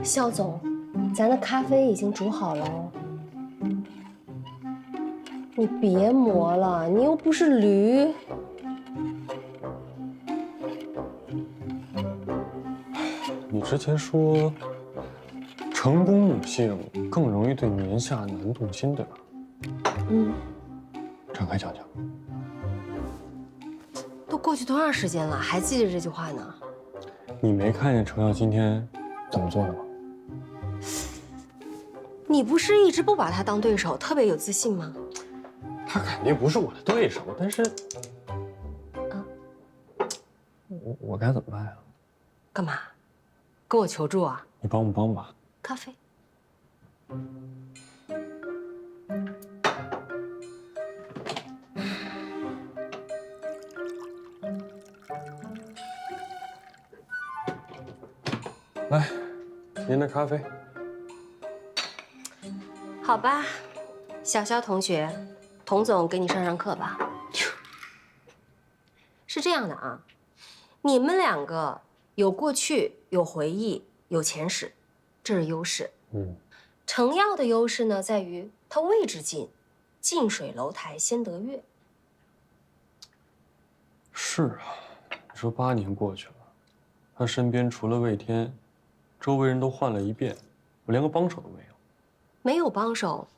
肖总，咱的咖啡已经煮好了哦。你别磨了，你又不是驴。你之前说，成功女性更容易对年下男动心，对吧？嗯，展开讲讲。都过去多长时间了，还记得这句话呢？你没看见程耀今天怎么做的吗？你不是一直不把他当对手，特别有自信吗？他肯定不是我的对手，但是，我该怎么办呀？干嘛？跟我求助啊？你帮帮吧。咖啡。来，您的咖啡。好吧，小肖同学，童总给你上课吧。是这样的啊，你们两个有过去、有回忆、有前史，这是优势。程耀的优势呢，在于他位置近，近水楼台先得月。是啊，你说8年过去了，他身边除了魏天，周围人都换了一遍，我连个帮手都没有。没有帮手，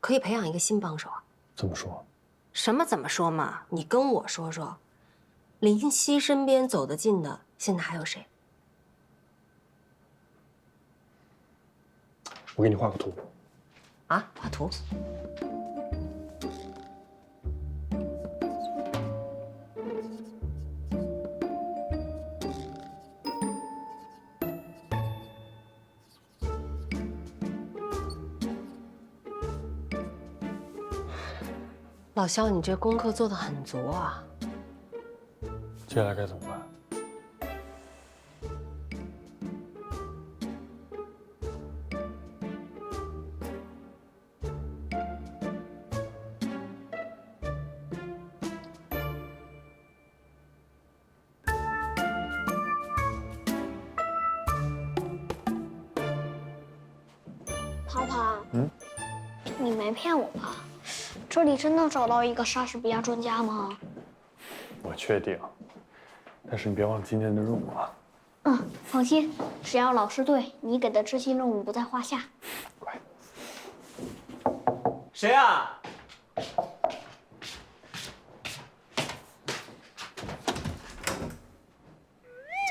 可以培养一个新帮手啊。怎么说？什么怎么说嘛？你跟我说说，林夕身边走得近的，现在还有谁？我给你画个图。啊，画图。老肖，你这功课做得很足啊。接下来该怎么办？跑跑，你没骗我吧？这里真的找到一个莎士比亚专家吗？我确定，但是你别忘了今天的任务啊。放心，只要老师对，你给的这些任务不在话下。乖。谁啊？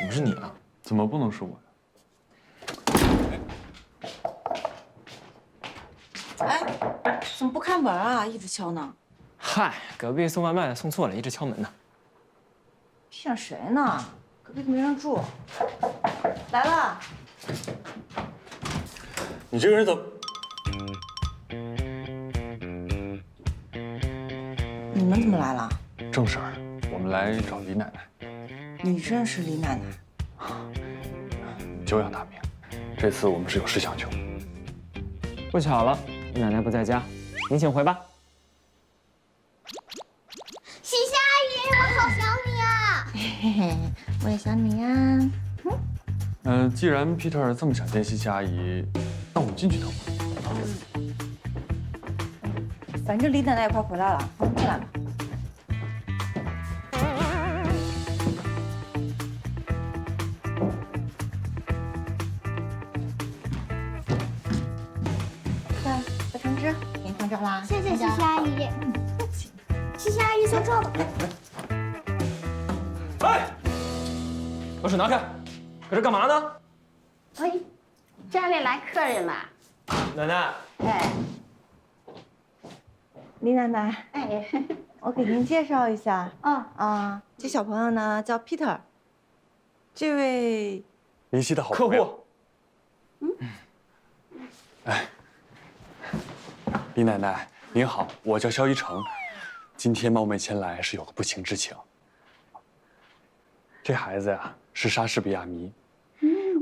怎么是你啊？怎么不能是我呀？哎，怎么不开门啊？一直敲呢。嗨，隔壁送外卖的送错了，一直敲门呢。骗谁呢？隔壁没人住。来了。你这个人怎么？你们怎么来了？正事儿，我们来找李奶奶。你认识李奶奶？久仰大名，这次我们是有事相求。不巧了，奶奶不在家，您请回吧。喜夏阿姨，我好想你啊！嘿嘿，我也想你呀。既然 Peter 这么想见西西阿姨，那我们进去等会儿。反正李奶奶也快回来了，我们进来吧。看，小橙汁给你放这儿啦。谢谢喜夏阿姨。喜夏阿姨坐这吧。哎，把手拿开，搁这干嘛呢？哎，家里来客人了。奶奶，哎李奶奶，哎，我给您介绍一下。哦，这小朋友呢叫 Peter， 这位林夕的好客朋友。户。哎，李奶奶您好，我叫肖一成，今天冒昧前来是有个不情之请。这孩子呀是莎士比亚迷，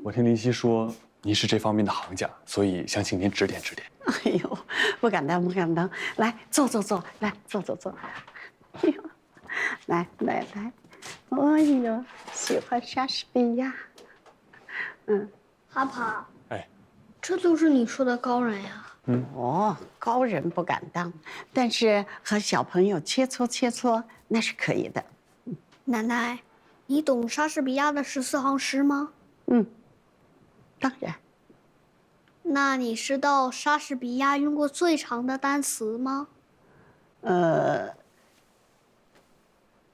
我听林夕说您是这方面的行家，所以想请您指点指点。哎呦，不敢当，不敢当。来，坐，来，坐。哎呦，来，哎呦，喜欢莎士比亚。跑跑，哎，这都是你说的高人呀？哦，高人不敢当，但是和小朋友切磋切磋那是可以的。奶奶，你懂莎士比亚的14行诗吗？当然。那你知道莎士比亚用过最长的单词吗？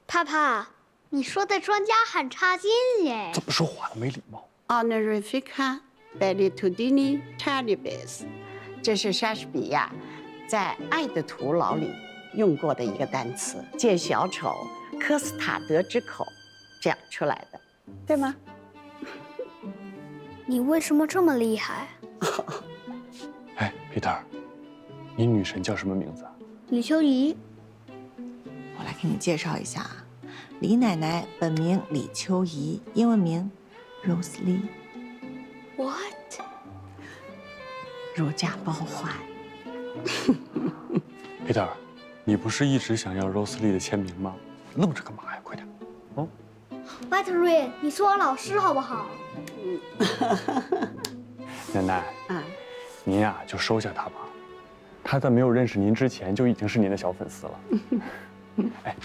帕帕，你说的专家很差劲耶。怎么说话呢？没礼貌。Honorifica beatitudini talibus， 这是莎士比亚在《爱的徒劳》里用过的一个单词，借小丑科斯塔德之口讲出来的，对吗？你为什么这么厉害？哎，Peter，你女神叫什么名字啊？李秋怡。我来给你介绍一下啊，李奶奶本名李秋怡，英文名 Rose Lee。 What？ 如假包换。Peter，你不是一直想要 Rose Lee 的签名吗？愣着干嘛呀？快点！哦，外特瑞，你做我老师好不好？奶奶，啊，您呀就收下他吧，他在没有认识您之前就已经是您的小粉丝了。哎，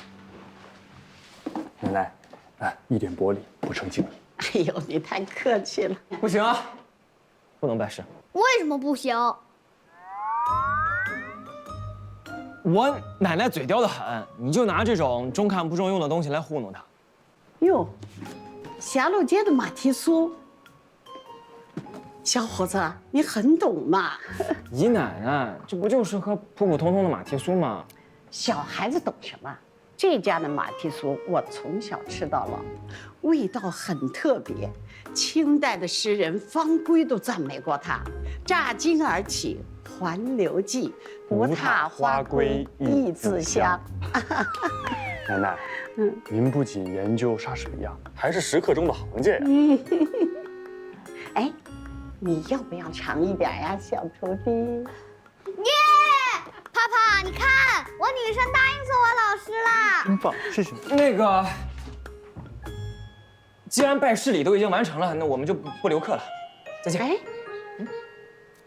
奶奶，一点薄礼，不成敬意。哎呦，你太客气了。不行啊，不能拜师。为什么不行？我奶奶嘴刁得很，你就拿这种中看不中用的东西来糊弄她。哟，狭路街的马蹄酥，小伙子，你很懂嘛。姨奶奶，这不就是喝普普通通的马蹄酥吗？小孩子懂什么？这家的马蹄酥我从小吃到老，味道很特别。清代的诗人方归都赞美过它。乍今而起，还留迹，不踏花归忆自乡。奶奶，您不仅研究莎士比亚，还是食客中的行家呀。哎，你要不要尝一点呀，小徒弟？耶！帕帕，你看，我女神答应做我老师啦！真棒，谢谢你。那个，既然拜师礼都已经完成了，那我们就不留客了。再见。哎，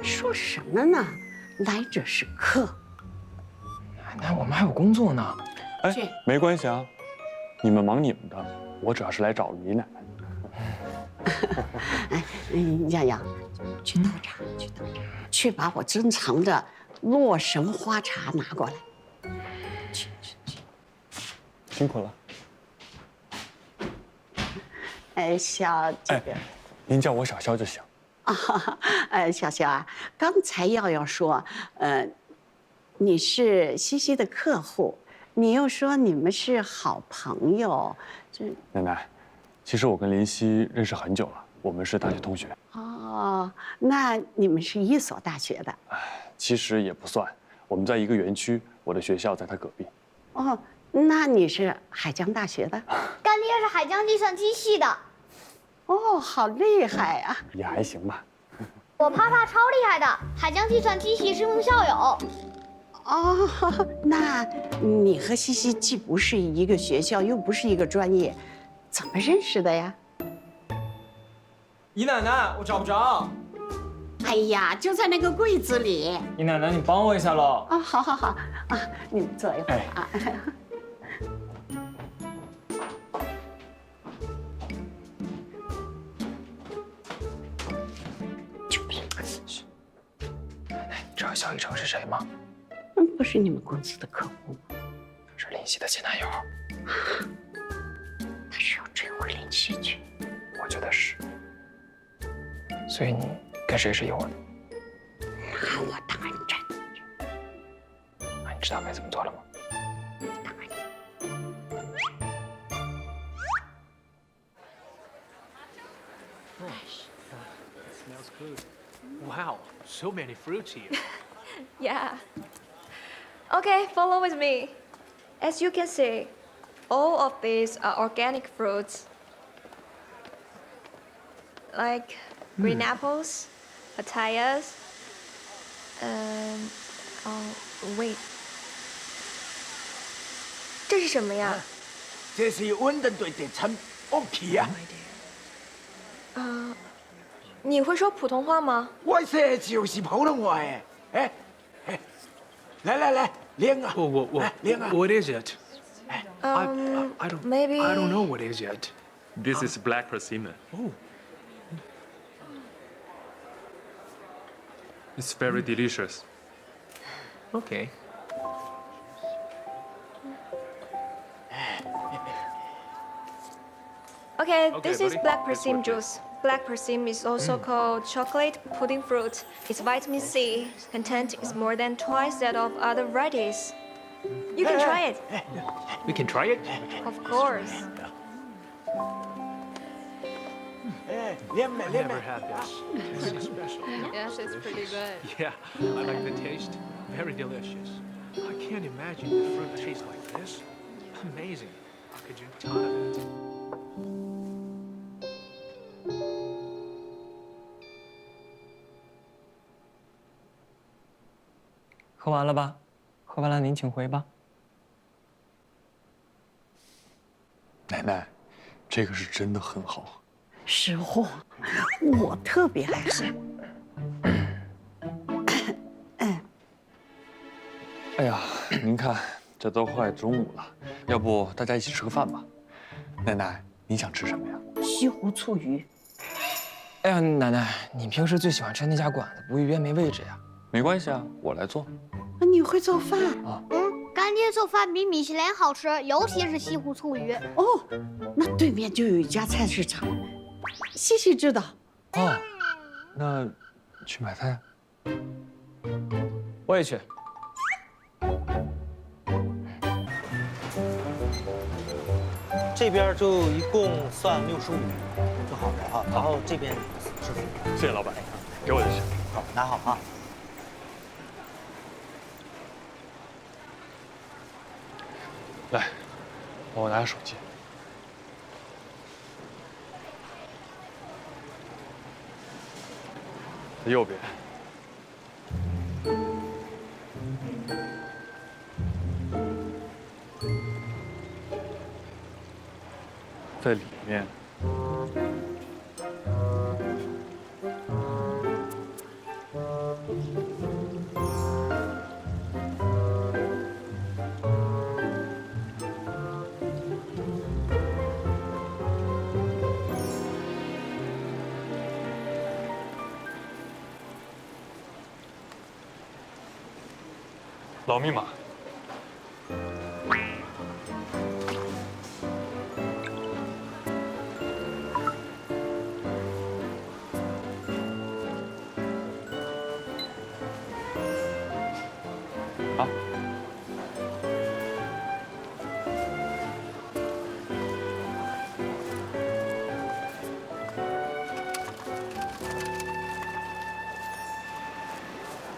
说什么呢？来者是客。奶奶，我们还有工作呢。哎去，没关系啊，你们忙你们的，我主要是来找李奶奶。哎，洋洋，去倒茶，去倒茶，去把我珍藏的洛神花茶拿过来。去。辛苦了。哎，小这个。您叫我小肖就行。小肖啊，刚才耀耀说，你是西西的客户，你又说你们是好朋友，奶奶，其实我跟林夕认识很久了，我们是大学同学。哦，那你们是一所大学的？其实也不算，我们在一个园区，我的学校在他隔壁。哦，那你是海江大学的？干爹是海江计算机系的，哦，好厉害啊！也还行吧。我帕帕超厉害的，海江计算机系师兄校友。哦，那你和西西既不是一个学校，又不是一个专业，怎么认识的呀？姨奶奶，我找不着。哎呀，就在那个柜子里。姨奶奶，你帮我一下喽。啊，好啊，你们坐一会儿啊。奶奶，你知道肖一成是谁吗？不是你们公司的客户吗？是林夕的前男友。他是要追回林夕去。我觉得是。所以你跟谁是有的？那我当然站着。那你知道该怎么做了吗？当然。Smells good. Wow, so many fruits here. Yeah. Okay, follow with me. As you can see, all of these are organic fruits. Like green apples, papayas, wait. 这是什么呀？这是温顿对地产屋企啊。你会说普通话吗？我这就是普通话哎，哎，来，练啊！练啊 What is it? I don't. Maybe. I don't know what is it. This is black persimmon. Oh. It's very delicious. Okay. Okay, Okay, this is buddy. black Let's persimmon work juice. Black persimmon is also called chocolate pudding fruit. Its vitamin C content is more than twice that of other varieties. You can try it. We can try it. Of course. 练没 I 练 never 没？ had this. This is special. Yes, it's pretty good. Yeah, I like the taste. Very delicious. I can't imagine the fruit tastes like this. Amazing. I could drink a ton of it. 喝完了吧？喝完了您请回吧。奶奶，这个是真的很好喝。实话，我特别爱喝。哎呀，您看，这都快中午了，要不大家一起吃个饭吧？奶奶，你想吃什么呀？西湖醋鱼。哎呀，奶奶，你平时最喜欢吃那家馆子，不预约没位置呀。没关系啊，我来做。你会做饭？干爹做饭比米其林好吃，尤其是西湖醋鱼。哦，那对面就有一家菜市场，西西知道。哦，那去买菜。我也去。这边就一共算65就好了哈，然后这边是谢谢老板，给我就行。好，拿好啊。来，帮我拿下手机。在右边。在里面。老密码。好。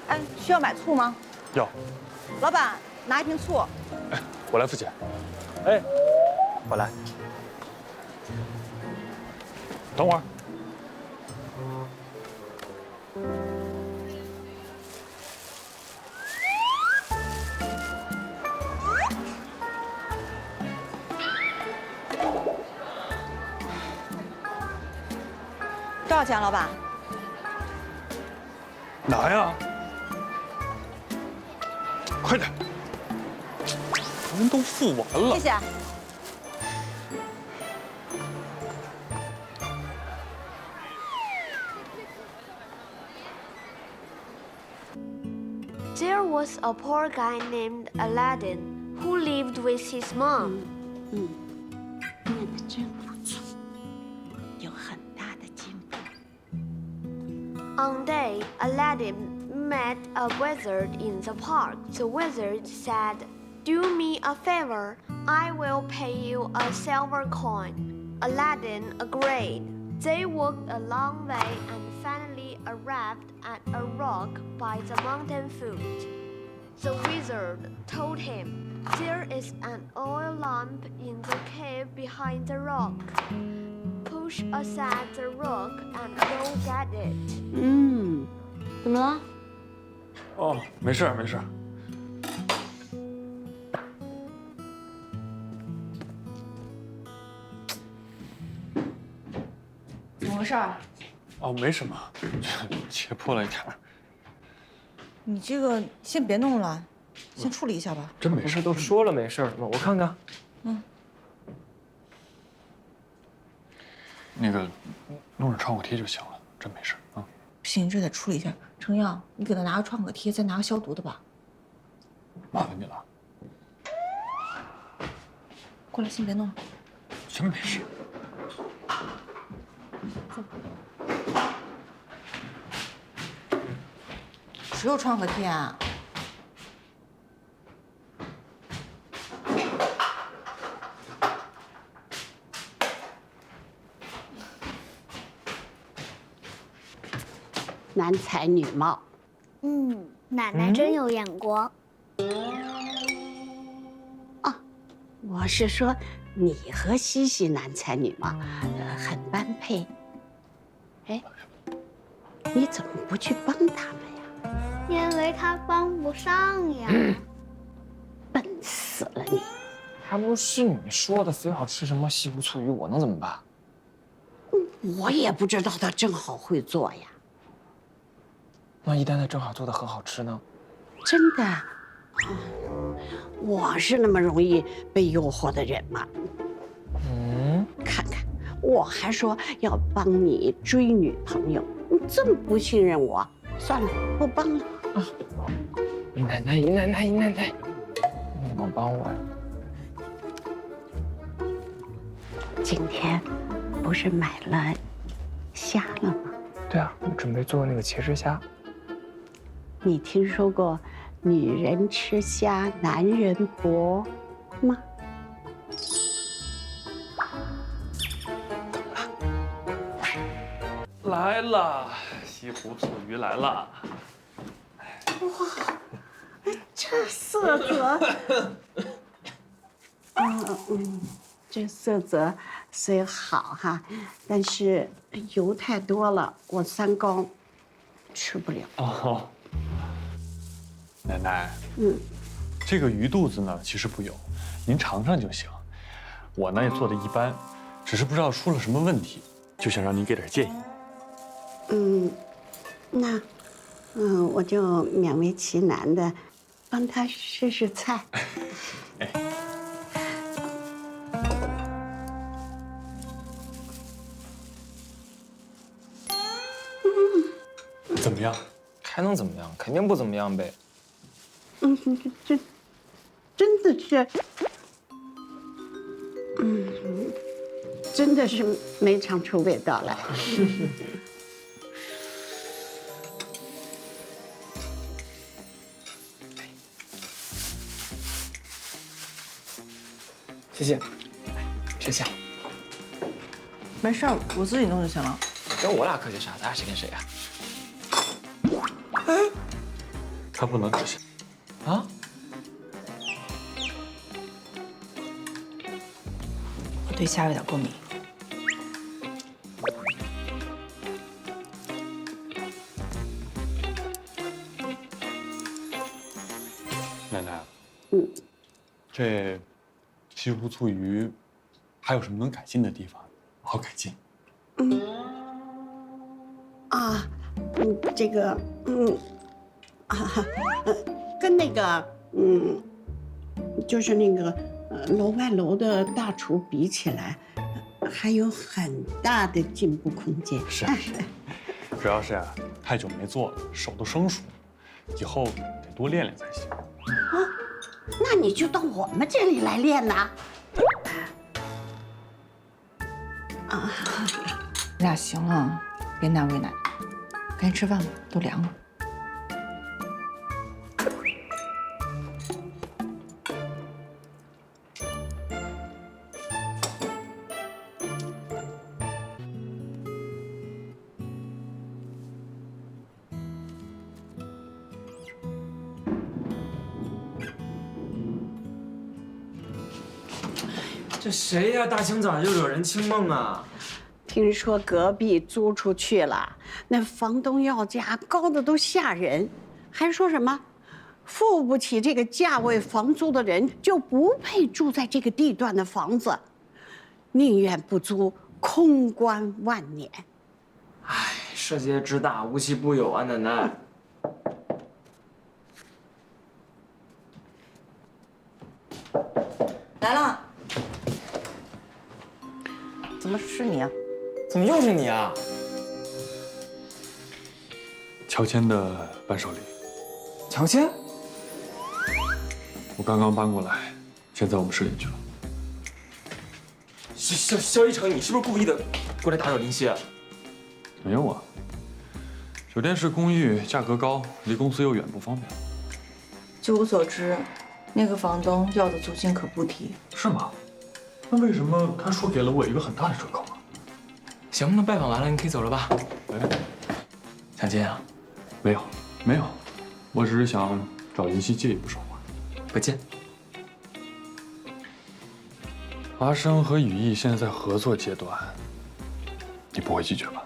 哎，需要买醋吗？要。老板，拿一瓶醋。哎，我来付钱。哎，我来。等会儿。多少钱，老板？拿呀！快点，人都付完了。谢谢。There was a poor guy named Aladdin who lived with his mom. 念得真不错，有很大的进步。One day, Aladdin met a wizard in the park. The wizard said, "Do me a favor. I will pay you a silver coin." Aladdin agreed. They walked a long way and finally arrived at a rock by the mountain foot. The wizard told him, "There is an oil lamp in the cave behind the rock. Push aside the rock and go get it." 怎么了？哦，没事没事。怎么回事？哦，没什么，切破了一点。你这个先别弄了，先处理一下吧。真没事，都说了没事吗？我看看。那个弄上创可贴就行了，真没事啊。不行，这得处理一下。程耀，你给他拿个创可贴，再拿个消毒的吧。麻烦你了。过来，先别弄了。真没事。只有创可贴啊？男才女貌。奶奶真有眼光。啊，我是说你和西西男才女貌，很般配。哎，你怎么不去帮他们呀？因为他帮不上呀。笨死了你！还不是你说的，非要吃什么西湖醋鱼，我能怎么办？我也不知道他正好会做呀。万一丹丹正好做的很好吃呢？真的？我是那么容易被诱惑的人吗？看看，我还说要帮你追女朋友，你这么不信任我，算了，不帮了。姨奶奶，姨奶奶，姨奶奶，你怎么帮我呀？今天不是买了虾了吗？对啊，我准备做那个茄汁虾。你听说过“女人吃虾，男人搏”吗？来了，西湖醋鱼来了。哇，这色泽，这色泽虽好哈，但是油太多了，我三高吃不了。哦，奶奶，这个鱼肚子呢，其实不油，您尝尝就行。我呢也做的一般，只是不知道出了什么问题，就想让您给点建议。那，我就勉为其难的帮他试试菜。哎，怎么样？还能怎么样？肯定不怎么样呗。真的是，真的是没尝出味道来。谢谢，吃虾。没事儿，我自己弄就行了。跟我俩客气啥？咱俩谁跟谁呀？他不能吃虾。啊？我对虾有点过敏。奶奶，这西湖醋鱼还有什么能改进的地方？好改进。这个，跟那个，就是那个，楼外楼的大厨比起来，还有很大的进步空间。是，主要是啊，太久没做了，手都生疏了，以后得多练练才行。那你就到我们这里来练呐。你俩行了，别难为奶奶，赶紧吃饭吧，都凉了。这谁呀？大清早就惹人清梦啊！听说隔壁租出去了，那房东要价高的都吓人，还说什么付不起这个价位房租的人就不配住在这个地段的房子，宁愿不租，空关万年。哎，世界之大，无奇不有啊，奶奶。来了。怎么是你啊？怎么又是你啊？乔迁的伴手礼。乔迁？我刚刚搬过来，先在我们市里去了。肖一成，你是不是故意的过来打扰林夕？没有啊。酒店式公寓价格高，离公司又远，不方便。据我所知，那个房东要的租金可不低。是吗？那为什么他说给了我一个很大的折扣啊？行，那拜访完了，你可以走了吧？哎，想见啊？没有，我只是想找林夕借一步说话。不见。华生和羽翼现在在合作阶段，你不会拒绝吧？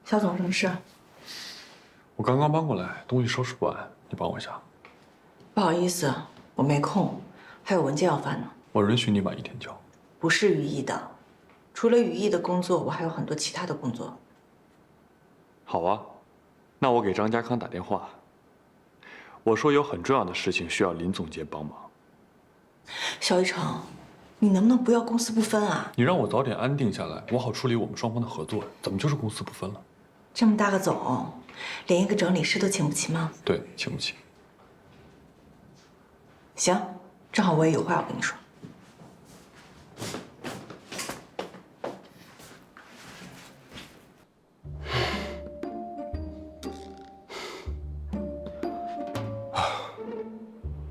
肖总，什么事？我刚刚搬过来，东西收拾不完，你帮我一下。不好意思，我没空，还有文件要翻呢。我允许你晚一天交。不是羽翼的，除了羽翼的工作，我还有很多其他的工作。好啊，那我给张家康打电话，我说有很重要的事情需要林总监帮忙。肖一成，你能不能不要公私不分啊？你让我早点安定下来，我好处理我们双方的合作，怎么就是公私不分了？这么大个总，连一个整理师都请不起吗？对，请不起。行，正好我也有话要跟你说。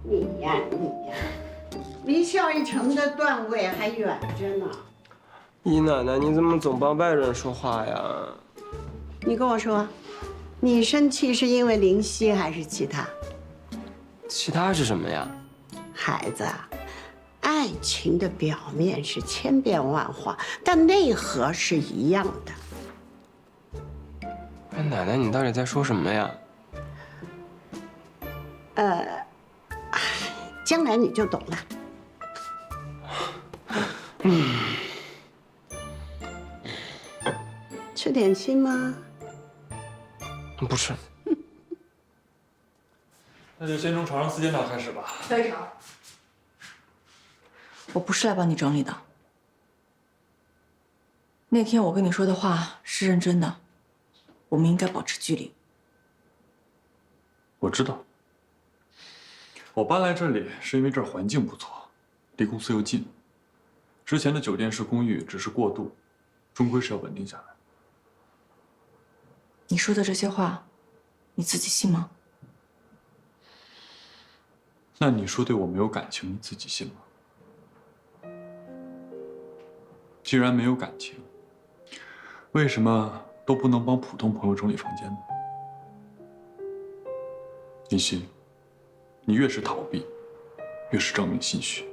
你呀，离肖一成的段位还远着呢。姨奶奶，你怎么总帮外人说话呀？你跟我说，你生气是因为林夕还是其他？其他是什么呀？孩子，爱情的表面是千变万化，但内核是一样的。哎，奶奶，你到底在说什么呀？将来你就懂了。吃点心吗？不是。那就先从床上4件套开始吧。肖一成，我不是来帮你整理的。那天我跟你说的话是认真的，我们应该保持距离。我知道。我搬来这里是因为这儿环境不错，离公司又近。之前的酒店式公寓只是过渡，终归是要稳定下来。你说的这些话，你自己信吗？那你说对我没有感情，你自己信吗？既然没有感情，为什么都不能帮普通朋友整理房间呢？林夕，你越是逃避，越是证明心虚。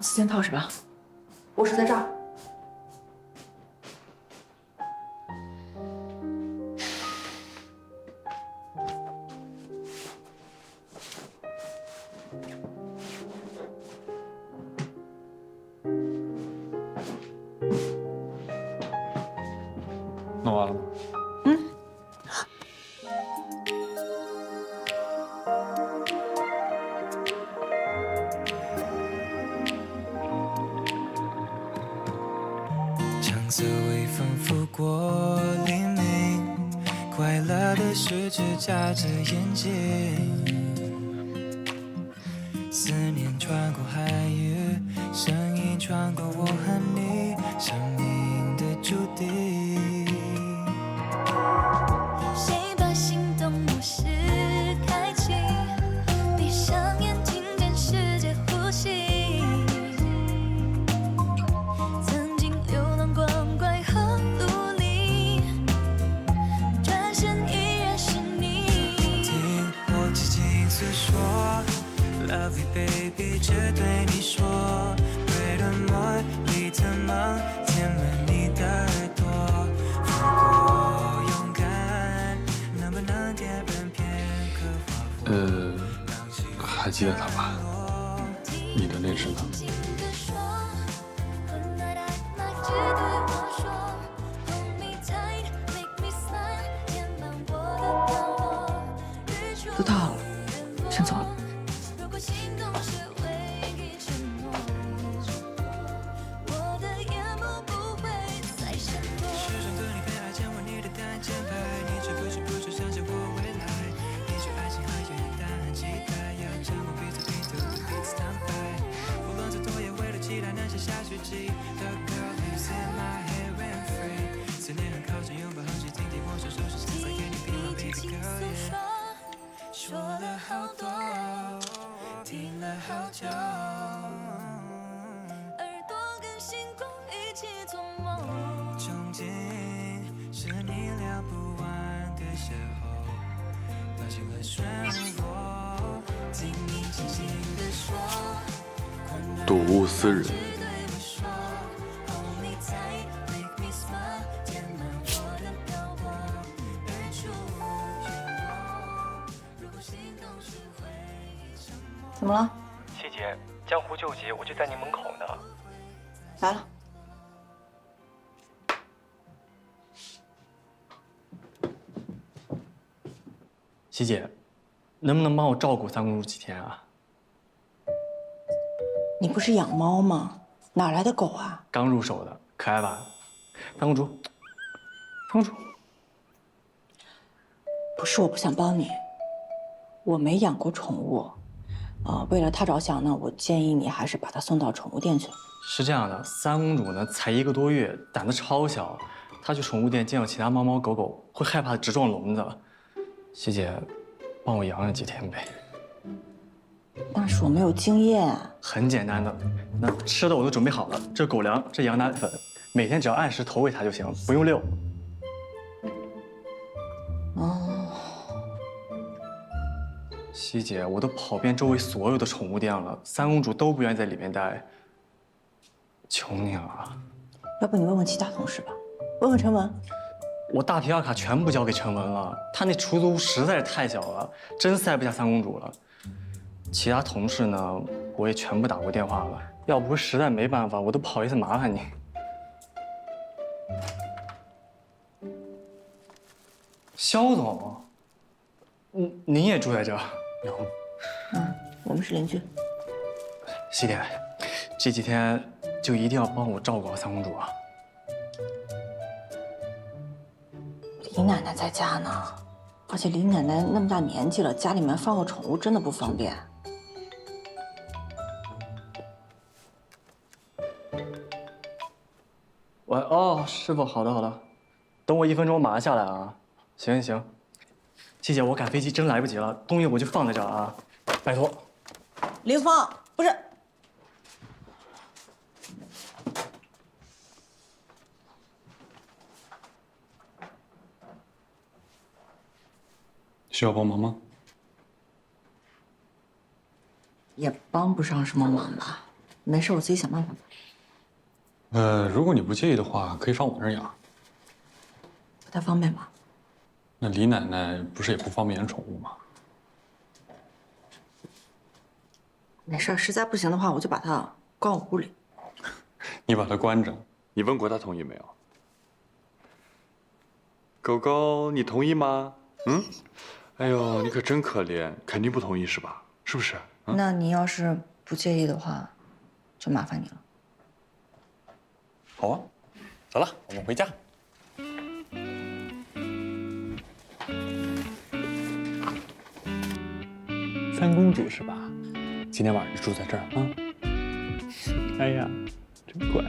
4件套是吧？我是在这儿。弄完了吗？橙色微风拂过黎明，快乐的时只眨着眼睛。思念穿过海域，声音穿过我和你生命的注定。谁把心动模式开启？闭上眼，听见世界呼吸。曾经流浪光怪和陆离，转身依然是你。听我轻轻诉说。对你说，为了梦里的梦，填满你的耳朵。如果勇敢，能不能点燃片刻花火？还记得他吧？你的那只呢？都到了，先走了。说了好多，听了好久，耳朵跟星空一起做梦。憧憬是你聊不完的邂逅，抱紧了漩涡，听你轻轻地说，睹物思人。怎么了？七姐，江湖救急，我就在您门口呢。来了。七姐，能不能帮我照顾三公主几天啊？你不是养猫吗？哪来的狗啊？刚入手的，可爱吧？三公主，三公主。不是我不想帮你，我没养过宠物。为了它着想呢，我建议你还是把它送到宠物店去。是这样的，三公主呢才1个多月，胆子超小，她去宠物店见到其他猫猫狗狗会害怕直撞笼子。七姐，帮我养几天呗。但是我没有经验。很简单的，那吃的我都准备好了，这狗粮，这羊奶粉，每天只要按时投喂它就行，不用遛。哦。七姐，我都跑遍周围所有的宠物店了，三公主都不愿意在里面待。求你了。要不你问问其他同事吧，问问陈文。我大皮奥卡全部交给陈文了，他那出租屋实在是太小了，真塞不下三公主了。其他同事呢，我也全部打过电话了，要不是实在没办法，我都不好意思麻烦你。肖总，您也住在这？我们是邻居。西点，这几天就一定要帮我照顾好三公主啊。李奶奶在家呢，而且李奶奶那么大年纪了，家里面放个宠物真的不方便。师傅，好的好的，等我1分钟，我马上下来啊。行行，七姐，我赶飞机真来不及了，东西我就放在这儿啊，拜托。林峰，不是。需要帮忙吗？也帮不上什么忙吧，没事，我自己想办法。如果你不介意的话，可以上我这儿养。不太方便吧？那李奶奶不是也不方便养宠物吗？没事，实在不行的话，我就把它关我屋里。你把它关着，你问过他同意没有？狗狗，你同意吗？哎呦，你可真可怜，肯定不同意是吧？是不是？那你要是不介意的话，就麻烦你了。好啊，走了，我们回家。三公主是吧？今天晚上就住在这儿啊。哎呀，真乖。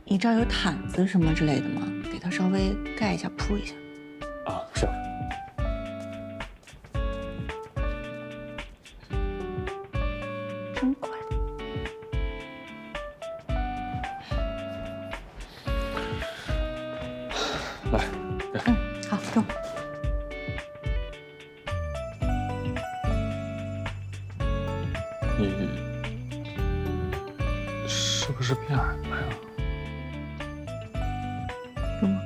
你这儿有毯子什么之类的吗？给它稍微盖一下，铺一下。啊，是。真乖。来，好，用。你不是变矮了呀？有吗？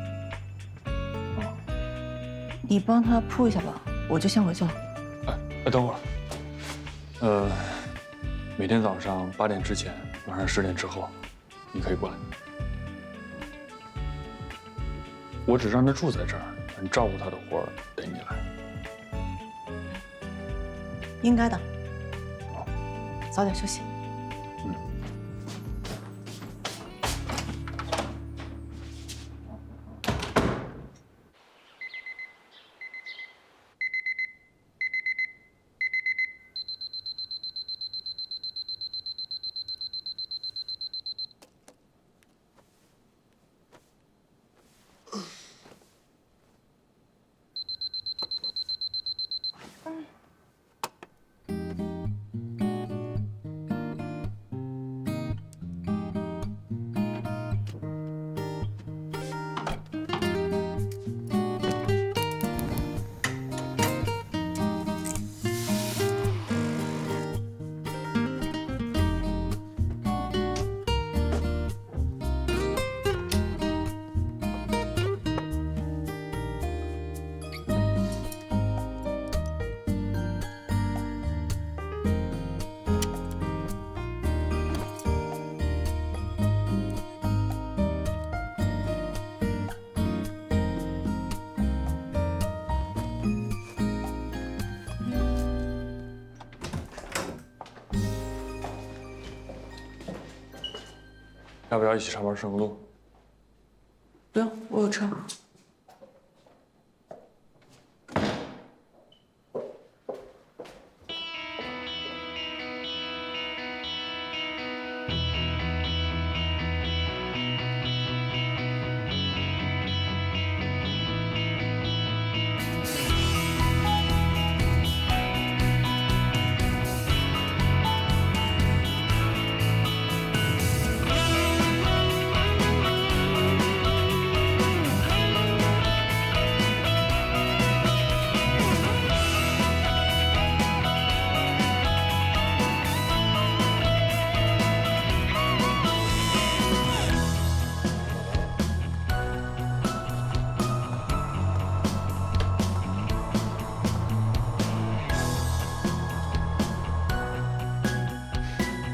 你帮他铺一下吧，我就先回去了。等会儿。每天早上8点之前，晚上10点之后，你可以过来。我只让他住在这儿，你照顾他的活儿得你来。应该的。早点休息。要不要一起上班顺个路？不用，我有车。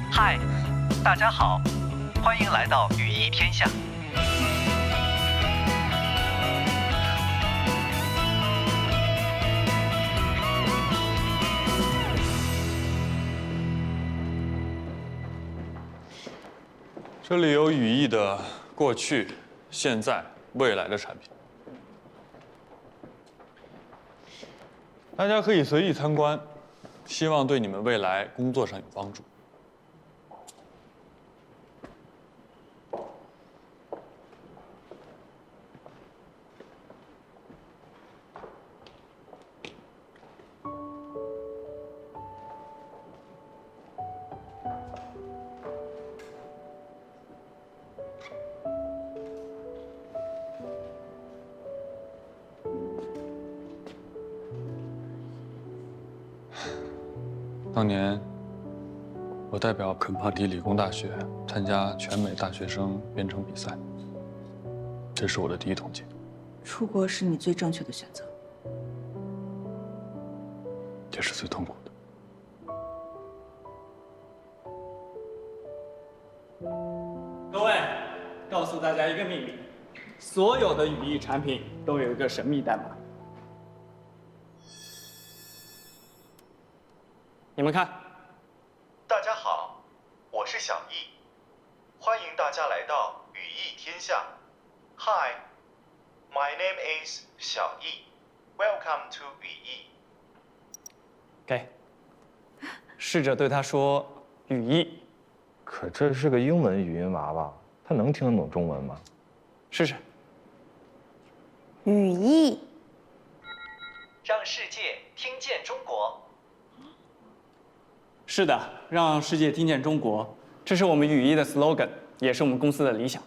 嗨，大家好，欢迎来到语艺天下。这里有语艺的过去、现在、未来的产品，大家可以随意参观，希望对你们未来工作上有帮助。当年，我代表肯帕迪理工大学参加全美大学生编程比赛，这是我的第一桶金。出国是你最正确的选择，也是最痛苦的。各位，告诉大家一个秘密：所有的语艺产品都有一个神秘代码。你们看，大家好，我是小易，欢迎大家来到语艺天下。Hi, my name is 小易。Welcome to 语艺。给，试着对他说语艺。可这是个英文语音娃娃，他能听得懂中文吗？试试。语艺，让世界听见中国。是的，让世界听见中国，这是我们语艺的 slogan， 也是我们公司的理想。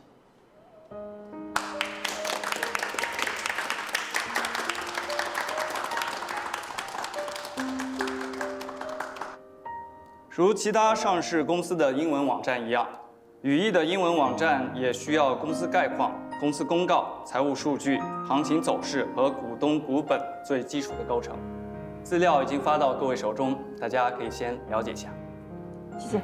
如其他上市公司的英文网站一样，语义的英文网站也需要公司概况、公司公告、财务数据、行情走势和股东股本最基础的构成。资料已经发到各位手中，大家可以先了解一下。谢谢。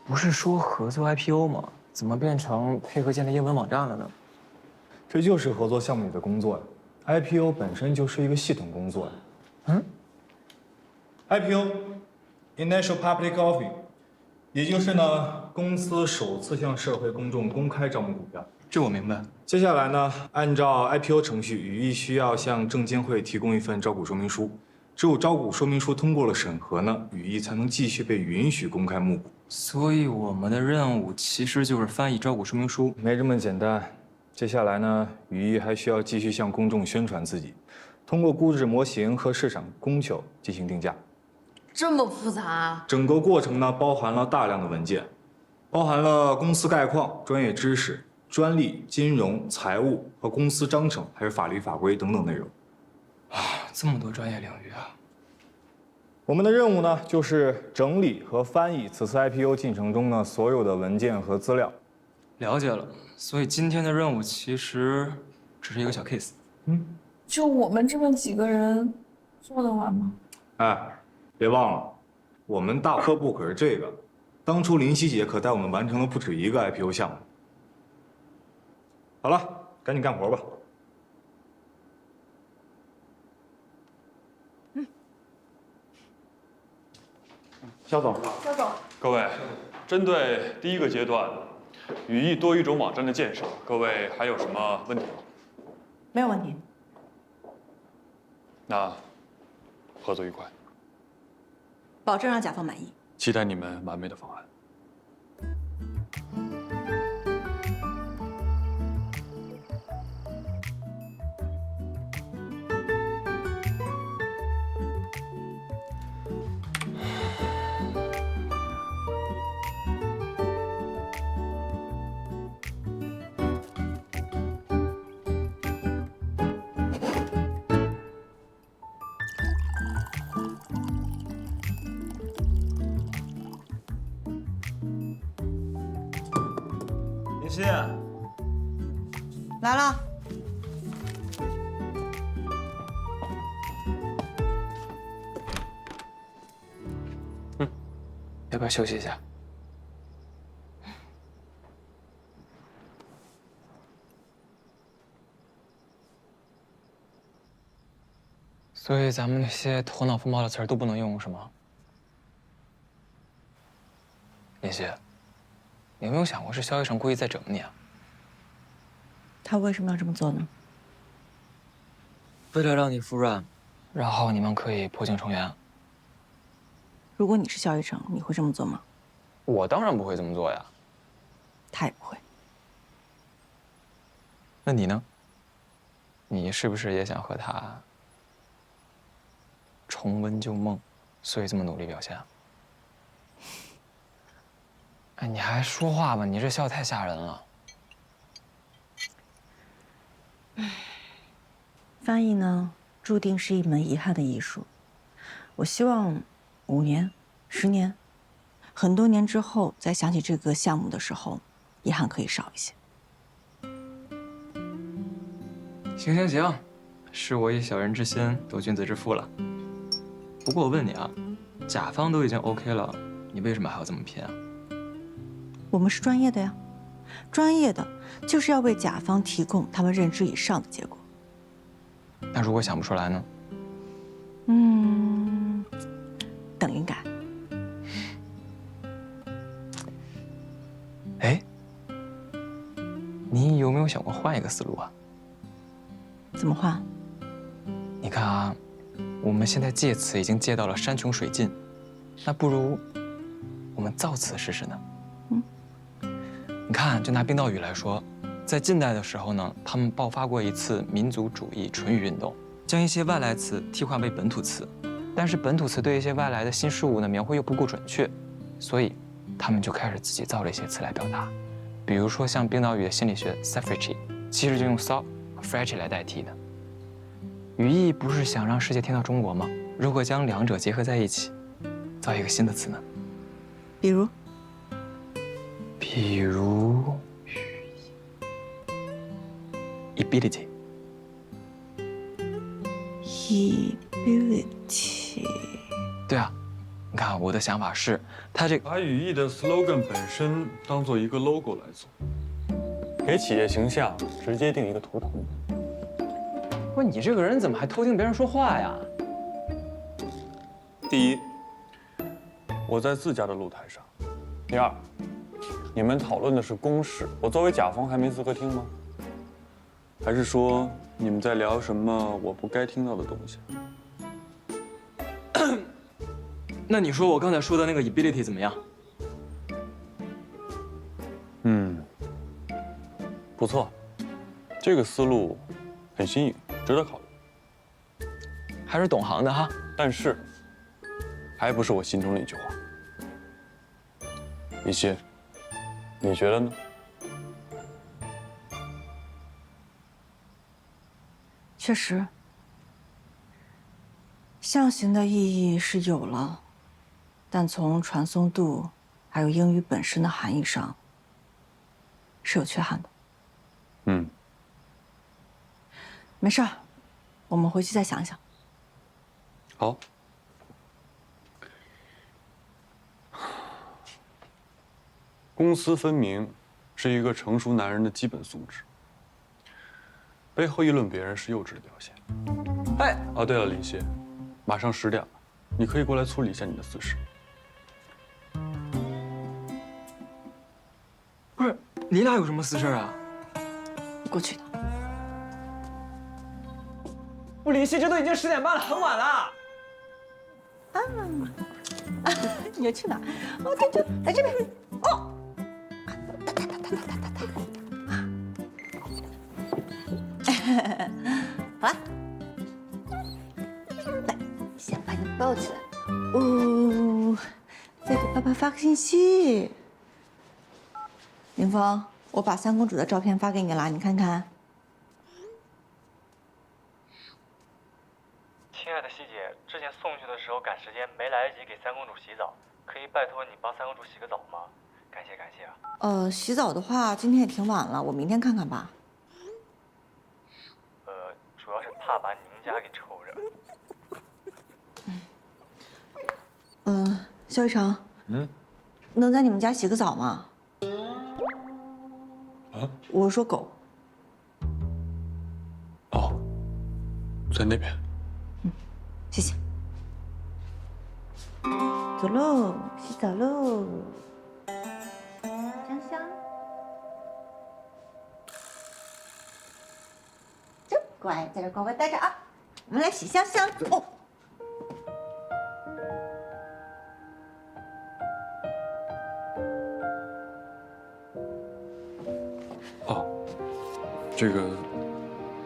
不是说合作 IPO 吗？怎么变成配合建立英文网站了呢？这就是合作项目里的工作呀。IPO 本身就是一个系统工作呀。IPO，Initial Public Offering， 也就是呢，公司首次向社会公众公开招募股票。这我明白。接下来呢，按照 IPO 程序，语义需要向证监会提供一份招股说明书。只有招股说明书通过了审核呢，语义才能继续被允许公开募股。所以我们的任务其实就是翻译招股说明书。没这么简单。接下来呢，语义还需要继续向公众宣传自己，通过估值模型和市场供求进行定价。这么复杂啊？整个过程呢，包含了大量的文件，包含了公司概况、专业知识、专利、金融、财务和公司章程，还有法律法规等等内容。这么多专业领域啊！我们的任务呢，就是整理和翻译此次 IPO 进程中呢所有的文件和资料。了解了。所以今天的任务其实只是一个小 case。就我们这么几个人做得完吗？哎，别忘了，我们大科部可是这个。当初林夕姐可带我们完成了不止一个 IPO 项目。好了，赶紧干活吧。肖总，各位，针对第一个阶段语义多语种网站的建设，各位还有什么问题吗？没有问题。那合作愉快，保证让甲方满意。期待你们完美的方案。林夕，来了。要不要休息一下？所以咱们那些头脑风暴的词儿都不能用，是吗？林夕，你有没有想过是肖一成故意在整你啊？他为什么要这么做呢？为了让你服软，然后你们可以破镜重圆。如果你是肖一成，你会这么做吗？我当然不会这么做呀。他也不会。那你呢？你是不是也想和他重温旧梦，所以这么努力表现啊？哎，你还说话吧，你这笑太吓人了。翻译呢，注定是一门遗憾的艺术。我希望5年、10年，很多年之后再想起这个项目的时候，遗憾可以少一些。行行行，是我以小人之心度君子之腹了。不过我问你啊，甲方都已经 OK 了，你为什么还要这么拼啊？我们是专业的呀，专业的就是要为甲方提供他们认知以上的结果。那如果想不出来呢？等灵感。哎，你有没有想过换一个思路啊？怎么换？你看啊，我们现在借此已经借到了山穷水尽，那不如我们造此试试呢？你看，就拿冰岛语来说，在近代的时候呢，他们爆发过一次民族主义纯语运动，将一些外来词替换为本土词，但是本土词对一些外来的新事物的描绘又不够准确，所以他们就开始自己造了一些词来表达。比如说像冰岛语的心理学 suffrage， 其实就用 so 和 fragile 来代替的。语义不是想让世界听到中国吗？如果将两者结合在一起，造一个新的词呢？比如 ability。 ability。对啊，你看我的想法是，它这把语义的 slogan 本身当做一个 logo 来做，给企业形象直接定一个图腾。不是你这个人怎么还偷听别人说话呀？第一，我在自家的露台上；第二，你们讨论的是公事，我作为甲方还没资格听吗？还是说你们在聊什么我不该听到的东西？那你说我刚才说的那个 ability 怎么样？不错，这个思路很新颖，值得考虑。还是懂行的哈。但是，还不是我心中的一句话。李希，你觉得呢？确实，象形的意义是有了，但从传送度还有英语本身的含义上是有缺憾的。没事儿，我们回去再想想。好。公私分明是一个成熟男人的基本素质。背后议论别人是幼稚的表现。哎，哦，对了，林希，马上10点了，你可以过来处理一下你的私事。不是，你俩有什么私事啊？过去的。不，林希，这都已经10点半了，很晚了。你要去哪？哦，对，就在这边。哦。好了，来，先把你抱起来。哦，再给爸爸发个信息。林峰，我把三公主的照片发给你了，你看看。亲爱的希姐，之前送去的时候赶时间，没来得及给三公主洗澡，可以拜托你帮三公主洗个澡吗？感谢感谢啊。洗澡的话，今天也挺晚了，我明天看看吧。主要是怕把你们家给抽着。肖一成，能在你们家洗个澡吗？啊？我说狗。哦，在那边。谢谢。走喽，洗澡喽。香香。走，乖，在这乖乖待着啊。我们来洗香香。哦。哦，这个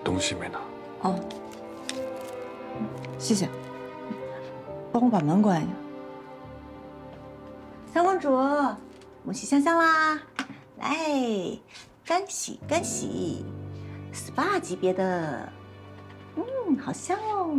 东西没拿。哦。谢谢，帮我把门关一下。三公主，我们洗香香啦！来，干洗干洗 ，SPA 级别的，好香哦。